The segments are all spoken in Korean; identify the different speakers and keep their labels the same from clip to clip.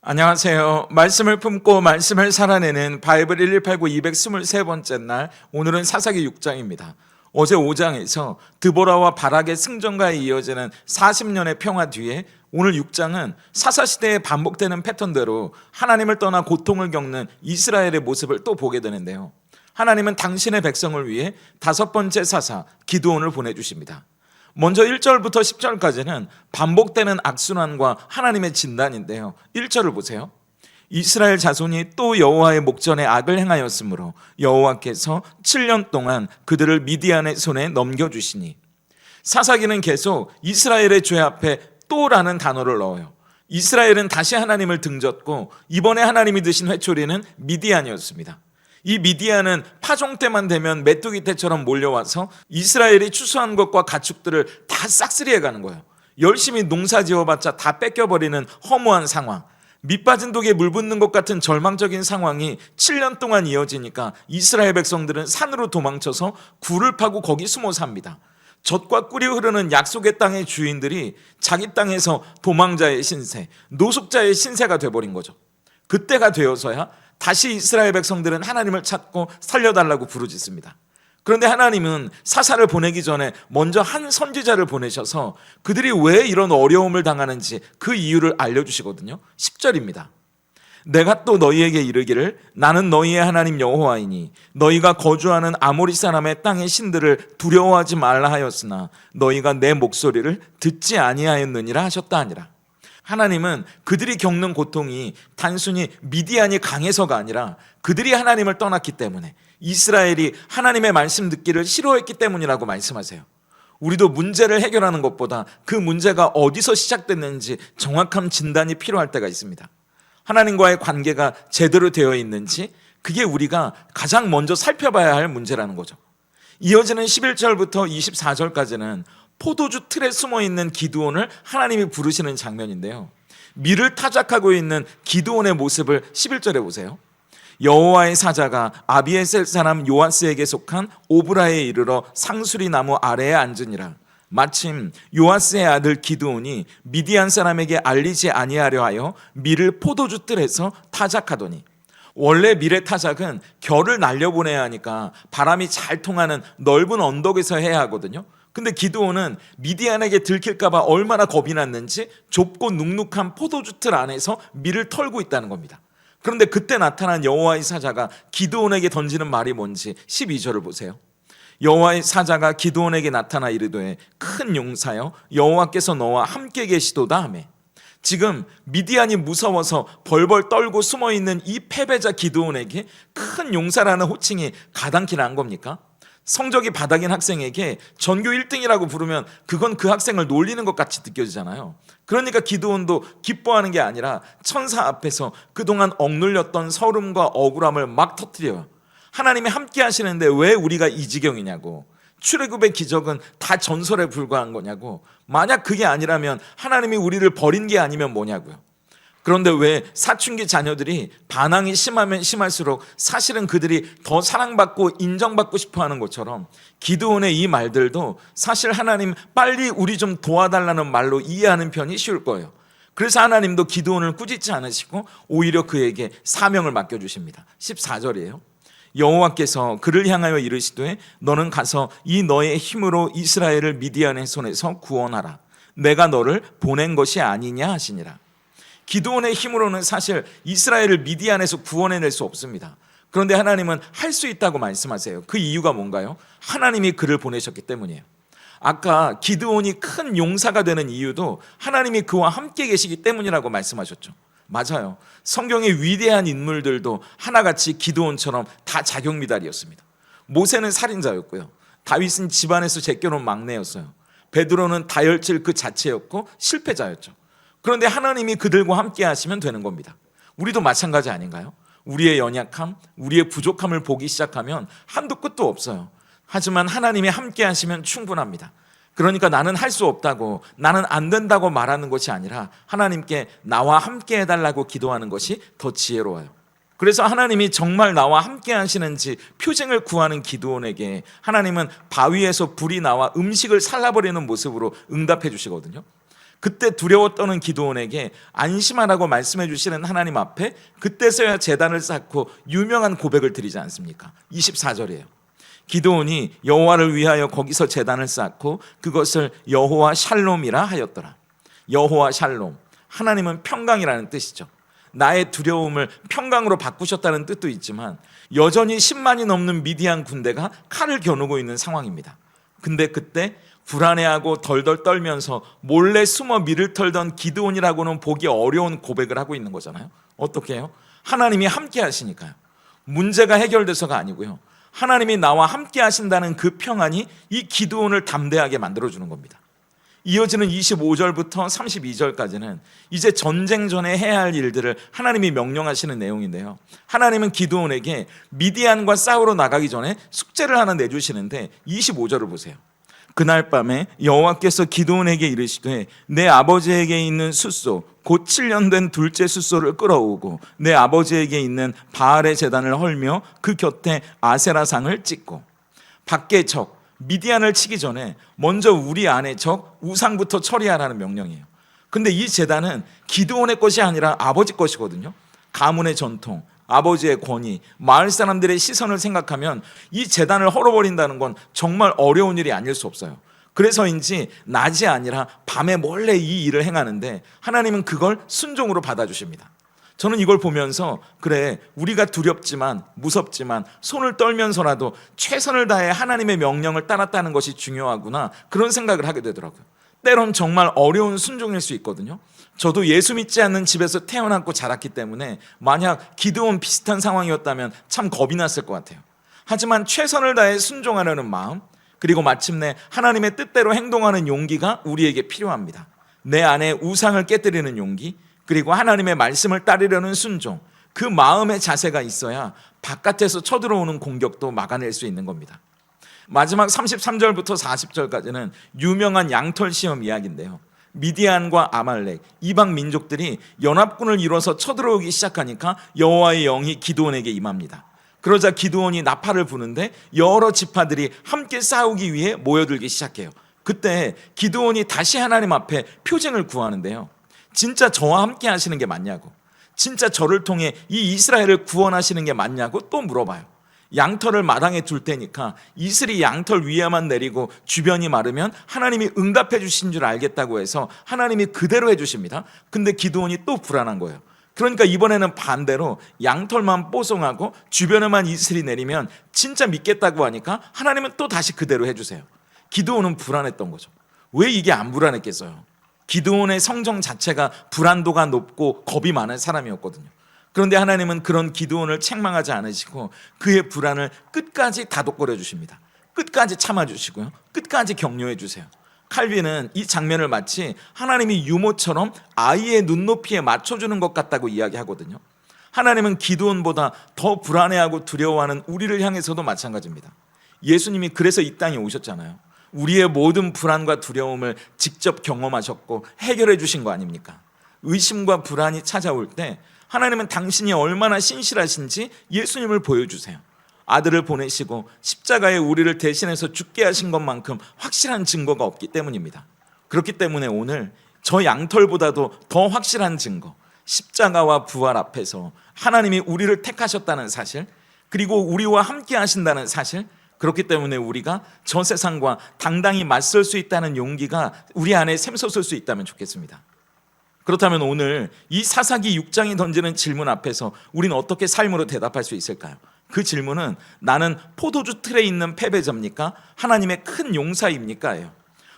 Speaker 1: 안녕하세요. 말씀을 품고 말씀을 살아내는 바이블 1189 223번째 날, 오늘은 사사기 6장입니다. 어제 5장에서 드보라와 바락의 승전가에 이어지는 40년의 평화 뒤에 오늘 6장은 사사시대에 반복되는 패턴대로 하나님을 떠나 고통을 겪는 이스라엘의 모습을 또 보게 되는데요. 하나님은 당신의 백성을 위해 다섯 번째 사사 기드온을 보내주십니다. 먼저 1절부터 10절까지는 반복되는 악순환과 하나님의 진단인데요. 1절을 보세요. 이스라엘 자손이 또 여호와의 목전에 악을 행하였으므로 여호와께서 7년 동안 그들을 미디안의 손에 넘겨주시니. 사사기는 계속 이스라엘의 죄 앞에 또라는 단어를 넣어요. 이스라엘은 다시 하나님을 등졌고 이번에 하나님이 드신 회초리는 미디안이었습니다. 이 미디안은 파종 때만 되면 메뚜기 떼처럼 몰려와서 이스라엘이 추수한 것과 가축들을 다 싹쓸이해 가는 거예요. 열심히 농사 지어봤자 다 뺏겨버리는 허무한 상황, 밑 빠진 독에 물 붓는 것 같은 절망적인 상황이 7년 동안 이어지니까 이스라엘 백성들은 산으로 도망쳐서 굴을 파고 거기 숨어 삽니다. 젖과 꿀이 흐르는 약속의 땅의 주인들이 자기 땅에서 도망자의 신세, 노숙자의 신세가 돼버린 거죠. 그때가 되어서야 다시 이스라엘 백성들은 하나님을 찾고 살려달라고 부르짖습니다. 그런데 하나님은 사사를 보내기 전에 먼저 한 선지자를 보내셔서 그들이 왜 이런 어려움을 당하는지 그 이유를 알려주시거든요. 10절입니다. 내가 또 너희에게 이르기를 나는 너희의 하나님 여호와이니 너희가 거주하는 아모리 사람의 땅의 신들을 두려워하지 말라 하였으나 너희가 내 목소리를 듣지 아니하였느니라 하셨다 하니라. 하나님은 그들이 겪는 고통이 단순히 미디안이 강해서가 아니라 그들이 하나님을 떠났기 때문에, 이스라엘이 하나님의 말씀 듣기를 싫어했기 때문이라고 말씀하세요. 우리도 문제를 해결하는 것보다 그 문제가 어디서 시작됐는지 정확한 진단이 필요할 때가 있습니다. 하나님과의 관계가 제대로 되어 있는지, 그게 우리가 가장 먼저 살펴봐야 할 문제라는 거죠. 이어지는 11절부터 24절까지는 포도주 틀에 숨어있는 기드온을 하나님이 부르시는 장면인데요. 밀을 타작하고 있는 기드온의 모습을 11절에 보세요. 여호와의 사자가 아비에셀 사람 요아스에게 속한 오브라에 이르러 상수리 나무 아래에 앉으니라. 마침 요아스의 아들 기드온이 미디안 사람에게 알리지 아니하려 하여 밀을 포도주 틀에서 타작하더니. 원래 밀의 타작은 결을 날려보내야 하니까 바람이 잘 통하는 넓은 언덕에서 해야 하거든요. 근데 기드온은 미디안에게 들킬까봐 얼마나 겁이 났는지 좁고 눅눅한 포도주 틀 안에서 밀을 털고 있다는 겁니다. 그런데 그때 나타난 여호와의 사자가 기드온에게 던지는 말이 뭔지 12절을 보세요. 여호와의 사자가 기드온에게 나타나 이르되 큰 용사여 여호와께서 너와 함께 계시도다 하매. 지금 미디안이 무서워서 벌벌 떨고 숨어있는 이 패배자 기드온에게 큰 용사라는 호칭이 가당키 난 겁니까? 성적이 바닥인 학생에게 전교 1등이라고 부르면 그건 그 학생을 놀리는 것 같이 느껴지잖아요. 그러니까 기드온도 기뻐하는 게 아니라 천사 앞에서 그동안 억눌렸던 서름과 억울함을 막 터뜨려요. 하나님이 함께 하시는데 왜 우리가 이 지경이냐고, 출애굽의 기적은 다 전설에 불과한 거냐고, 만약 그게 아니라면 하나님이 우리를 버린 게 아니면 뭐냐고요. 그런데 왜 사춘기 자녀들이 반항이 심하면 심할수록 사실은 그들이 더 사랑받고 인정받고 싶어하는 것처럼 기드온의 이 말들도 사실 하나님 빨리 우리 좀 도와달라는 말로 이해하는 편이 쉬울 거예요. 그래서 하나님도 기드온을 꾸짖지 않으시고 오히려 그에게 사명을 맡겨주십니다. 14절이에요. 여호와께서 그를 향하여 이르시되 너는 가서 이 너의 힘으로 이스라엘을 미디안의 손에서 구원하라. 내가 너를 보낸 것이 아니냐 하시니라. 기드온의 힘으로는 사실 이스라엘을 미디안에서 구원해낼 수 없습니다. 그런데 하나님은 할 수 있다고 말씀하세요. 그 이유가 뭔가요? 하나님이 그를 보내셨기 때문이에요. 아까 기드온이 큰 용사가 되는 이유도 하나님이 그와 함께 계시기 때문이라고 말씀하셨죠. 맞아요. 성경의 위대한 인물들도 하나같이 기드온처럼 다 자격미달이었습니다. 모세는 살인자였고요. 다윗은 집안에서 제껴놓은 막내였어요. 베드로는 다혈질 그 자체였고 실패자였죠. 그런데 하나님이 그들과 함께 하시면 되는 겁니다. 우리도 마찬가지 아닌가요? 우리의 연약함, 우리의 부족함을 보기 시작하면 한도 끝도 없어요. 하지만 하나님이 함께 하시면 충분합니다. 그러니까 나는 할 수 없다고, 나는 안 된다고 말하는 것이 아니라 하나님께 나와 함께 해달라고 기도하는 것이 더 지혜로워요. 그래서 하나님이 정말 나와 함께 하시는지 표징을 구하는 기드온에게 하나님은 바위에서 불이 나와 음식을 살라버리는 모습으로 응답해 주시거든요. 그때 두려워 떠는 기드온에게 안심하라고 말씀해 주시는 하나님 앞에 그때서야 제단을 쌓고 유명한 고백을 드리지 않습니까? 24절이에요. 기드온이 여호와를 위하여 거기서 제단을 쌓고 그것을 여호와 샬롬이라 하였더라. 여호와 샬롬, 하나님은 평강이라는 뜻이죠. 나의 두려움을 평강으로 바꾸셨다는 뜻도 있지만 여전히 10만이 넘는 미디안 군대가 칼을 겨누고 있는 상황입니다. 근데 그때 불안해하고 덜덜 떨면서 몰래 숨어 밀을 털던 기드온이라고는 보기 어려운 고백을 하고 있는 거잖아요. 어떻게 해요? 하나님이 함께 하시니까요. 문제가 해결돼서가 아니고요. 하나님이 나와 함께 하신다는 그 평안이 이 기드온을 담대하게 만들어주는 겁니다. 이어지는 25절부터 32절까지는 이제 전쟁 전에 해야 할 일들을 하나님이 명령하시는 내용인데요. 하나님은 기드온에게 미디안과 싸우러 나가기 전에 숙제를 하나 내주시는데 25절을 보세요. 그날 밤에 여호와께서 기드온에게 이르시되 내 아버지에게 있는 숫소 곧 7년 된 둘째 숫소를 끌어오고 내 아버지에게 있는 바알의 제단을 헐며 그 곁에 아세라상을 찍고 밖의 적 미디안을 치기 전에 먼저 우리 안의 적 우상부터 처리하라는 명령이에요. 근데 이 제단은 기드온의 것이 아니라 아버지 것이거든요. 가문의 전통, 아버지의 권위, 마을 사람들의 시선을 생각하면 이 제단을 헐어버린다는 건 정말 어려운 일이 아닐 수 없어요. 그래서인지 낮이 아니라 밤에 몰래 이 일을 행하는데 하나님은 그걸 순종으로 받아주십니다. 저는 이걸 보면서 그래, 우리가 두렵지만 무섭지만 손을 떨면서라도 최선을 다해 하나님의 명령을 따랐다는 것이 중요하구나, 그런 생각을 하게 되더라고요. 때론 정말 어려운 순종일 수 있거든요. 저도 예수 믿지 않는 집에서 태어났고 자랐기 때문에 만약 기드온 비슷한 상황이었다면 참 겁이 났을 것 같아요. 하지만 최선을 다해 순종하려는 마음, 그리고 마침내 하나님의 뜻대로 행동하는 용기가 우리에게 필요합니다. 내 안에 우상을 깨뜨리는 용기, 그리고 하나님의 말씀을 따르려는 순종, 그 마음의 자세가 있어야 바깥에서 쳐들어오는 공격도 막아낼 수 있는 겁니다. 마지막 33절부터 40절까지는 유명한 양털 시험 이야기인데요. 미디안과 아말렉, 이방 민족들이 연합군을 이뤄서 쳐들어오기 시작하니까 여호와의 영이 기드온에게 임합니다. 그러자 기드온이 나팔을 부는데 여러 지파들이 함께 싸우기 위해 모여들기 시작해요. 그때 기드온이 다시 하나님 앞에 표징을 구하는데요. 진짜 저와 함께 하시는 게 맞냐고, 진짜 저를 통해 이 이스라엘을 구원하시는 게 맞냐고 또 물어봐요. 양털을 마당에 둘 테니까 이슬이 양털 위에만 내리고 주변이 마르면 하나님이 응답해 주신 줄 알겠다고 해서 하나님이 그대로 해주십니다. 근데 기드온이 또 불안한 거예요. 그러니까 이번에는 반대로 양털만 뽀송하고 주변에만 이슬이 내리면 진짜 믿겠다고 하니까 하나님은 또 다시 그대로 해주세요. 기드온은 불안했던 거죠. 왜 이게 안 불안했겠어요? 기드온의 성정 자체가 불안도가 높고 겁이 많은 사람이었거든요. 그런데 하나님은 그런 기드온을 책망하지 않으시고 그의 불안을 끝까지 다독거려 주십니다. 끝까지 참아주시고요, 끝까지 격려해 주세요. 칼빈은 이 장면을 마치 하나님이 유모처럼 아이의 눈높이에 맞춰주는 것 같다고 이야기하거든요. 하나님은 기드온보다 더 불안해하고 두려워하는 우리를 향해서도 마찬가지입니다. 예수님이 그래서 이 땅에 오셨잖아요. 우리의 모든 불안과 두려움을 직접 경험하셨고 해결해 주신 거 아닙니까? 의심과 불안이 찾아올 때 하나님은 당신이 얼마나 신실하신지 예수님을 보여주세요. 아들을 보내시고 십자가에 우리를 대신해서 죽게 하신 것만큼 확실한 증거가 없기 때문입니다. 그렇기 때문에 오늘 저 양털보다도 더 확실한 증거, 십자가와 부활 앞에서 하나님이 우리를 택하셨다는 사실, 그리고 우리와 함께 하신다는 사실, 그렇기 때문에 우리가 저 세상과 당당히 맞설 수 있다는 용기가 우리 안에 샘솟을 수 있다면 좋겠습니다. 그렇다면 오늘 이 사사기 6장이 던지는 질문 앞에서 우리는 어떻게 삶으로 대답할 수 있을까요? 그 질문은 나는 포도주 틀에 있는 패배자입니까? 하나님의 큰 용사입니까? 예요.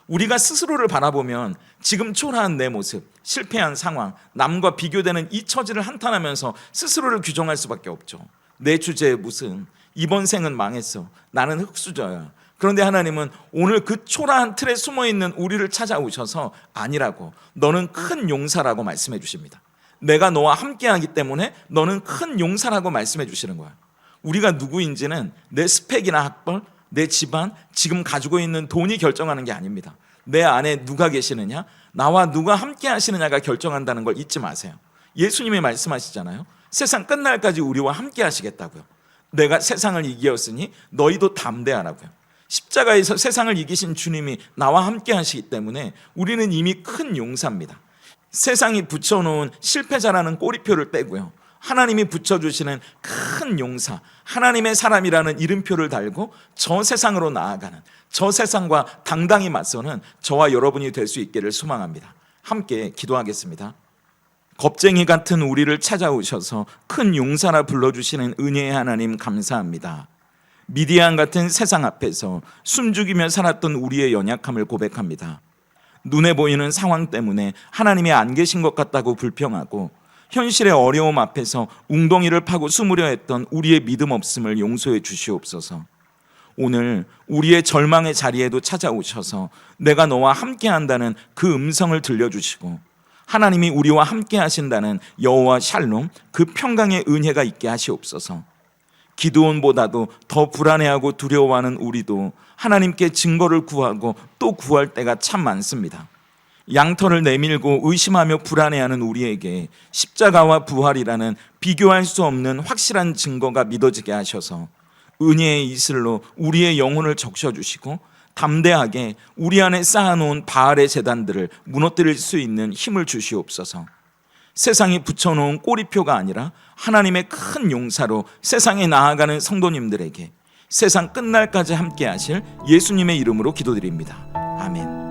Speaker 1: 우리가 스스로를 바라보면 지금 초라한 내 모습, 실패한 상황, 남과 비교되는 이 처지를 한탄하면서 스스로를 규정할 수밖에 없죠. 내 주제에 무슨, 이번 생은 망했어, 나는 흙수저야. 그런데 하나님은 오늘 그 초라한 틀에 숨어있는 우리를 찾아오셔서 아니라고, 너는 큰 용사라고 말씀해 주십니다. 내가 너와 함께하기 때문에 너는 큰 용사라고 말씀해 주시는 거야. 우리가 누구인지는 내 스펙이나 학벌, 내 집안, 지금 가지고 있는 돈이 결정하는 게 아닙니다. 내 안에 누가 계시느냐, 나와 누가 함께 하시느냐가 결정한다는 걸 잊지 마세요. 예수님이 말씀하시잖아요. 세상 끝날까지 우리와 함께 하시겠다고요. 내가 세상을 이기었으니 너희도 담대하라고요. 십자가에서 세상을 이기신 주님이 나와 함께 하시기 때문에 우리는 이미 큰 용사입니다. 세상이 붙여놓은 실패자라는 꼬리표를 빼고요, 하나님이 붙여주시는 큰 용사, 하나님의 사람이라는 이름표를 달고 저 세상으로 나아가는, 저 세상과 당당히 맞서는 저와 여러분이 될 수 있기를 소망합니다. 함께 기도하겠습니다. 겁쟁이 같은 우리를 찾아오셔서 큰 용사라 불러주시는 은혜의 하나님 감사합니다. 미디안 같은 세상 앞에서 숨죽이며 살았던 우리의 연약함을 고백합니다. 눈에 보이는 상황 때문에 하나님이 안 계신 것 같다고 불평하고 현실의 어려움 앞에서 웅덩이를 파고 숨으려 했던 우리의 믿음 없음을 용서해 주시옵소서. 오늘 우리의 절망의 자리에도 찾아오셔서 내가 너와 함께 한다는 그 음성을 들려주시고 하나님이 우리와 함께 하신다는 여호와 샬롬, 그 평강의 은혜가 있게 하시옵소서. 기드온보다도 더 불안해하고 두려워하는 우리도 하나님께 증거를 구하고 또 구할 때가 참 많습니다. 양털을 내밀고 의심하며 불안해하는 우리에게 십자가와 부활이라는 비교할 수 없는 확실한 증거가 믿어지게 하셔서 은혜의 이슬로 우리의 영혼을 적셔주시고 담대하게 우리 안에 쌓아놓은 바알의 제단들을 무너뜨릴 수 있는 힘을 주시옵소서. 세상이 붙여놓은 꼬리표가 아니라 하나님의 큰 용사로 세상에 나아가는 성도님들에게 세상 끝날까지 함께 하실 예수님의 이름으로 기도드립니다. 아멘.